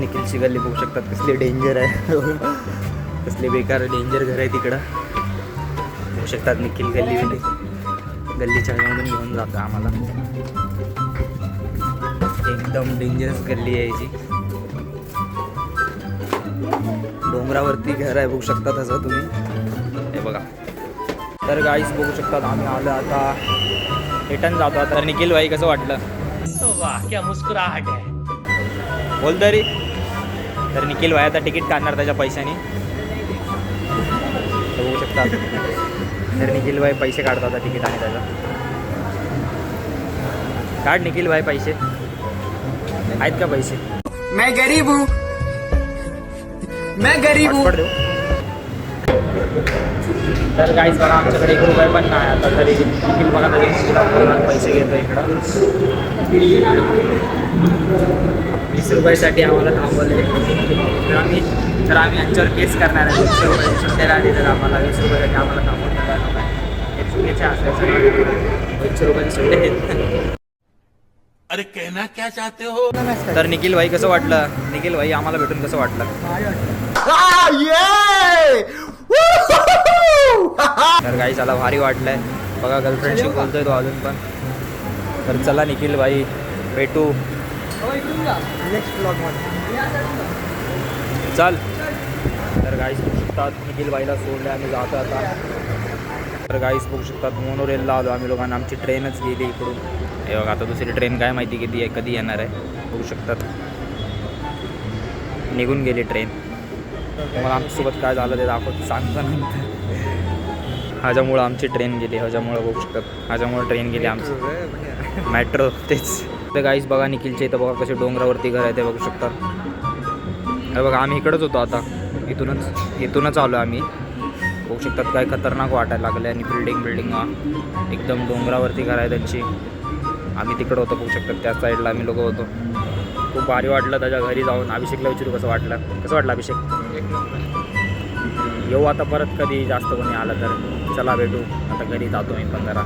निखिलची गल्ली बघू शकतात कसली डेंजर आहे. कसले बेकार डेंजर घर आहे तिकडं बघू शकतात. निखिल गल्लीच्या मधून घेऊन जातो आम्हाला. एकदम डेंजरस गल्ली आहे याची. डोंगरावरती घर आहे बघू शकता तसं तुम्ही. हे बघा. तर गाईस बघू शकतात आम्ही आलो आता रिटर्न जातो आता. तर निखिल भाई कसं वाटलं? वाह क्या मुस्कुराहट है. बोल तरी. तर निखिल भाई आता तिकीट काढणार त्याच्या पैशाने बघू शकतात. तर निखिल भाई पैसे काढतात आता तिकीट आणि त्याचा. काढ निखिल भाई पैसे. आहेत का पैसे? मैं गरीब हूँ. मैं गरीब हूँ. तर काहीच बघा आमच्याकडे 1 रुपया पण नाही आता. तरी निखिल बघा पैसे घेतो इकडं. 20 रुपयासाठी आम्हाला थांबवले. तर आम्ही यांच्यावर केस करणार आहे. 20 रुपये सुट्ट्याला आली तर आम्हाला 20 रुपयासाठी आम्हाला थांबवलं. हे चुकीचे असायचं. 20 रुपयाची सुट्टे आहेत. अरे कहना क्या चाहते हो. तर निखिल भाई कसं वाटलं? निखिल भाई आम्हाला भेटून कसं वाटलं? तर काही चला भारी वाटलंय बघा. गर्लफ्रेंडशी बोलतोय तो अजून पण. तर चला निखिल भाई भेटू नेक्स्ट ब्लॉगमध्ये. चल. तर गाईस बघू शकतात निखिल भाईला सोडले आम्ही जातो आता. तर गाईस बघू शकतात मोनोरेलला आलो आम्ही लोकांना. आमची ट्रेनच गेली इकडून. हे बघा आता दुसरी ट्रेन काय माहिती किती आहे कधी येणार आहे बघू शकतात. निघून गेली ट्रेन. तुम्हाला आमच्यासोबत काय झालं ते दाखवतो सांगतो नंतर. ह्याच्यामुळं आमची ट्रेन गेली. ह्याच्यामुळं बघू शकतात. ह्याच्यामुळं ट्रेन गेली आमची मेट्रो. तेच. तर गाईस बघा निखिलचे इथं बघा कसे डोंगरावरती घर आहे ते बघू शकतात. हे बघा आम्ही इकडंच होतो आता. इथूनच आलो आम्ही. बघू शकतात काय खतरनाक वाटायला लागले. आणि बिल्डिंग एकदम डोंगरावरती घर आहे त्यांची. आम्ही तिकडं होतो बघू शकतात. त्या साईडला आम्ही लोक होतो. खूप भारी वाटलं त्याच्या घरी जाऊन. अभिषेकला विचारू कसं वाटलं अभिषेक? येऊ आता परत कधी जास्त कोणी आलं तर. चला भेटू आता. घरी जातो मी पण जरा.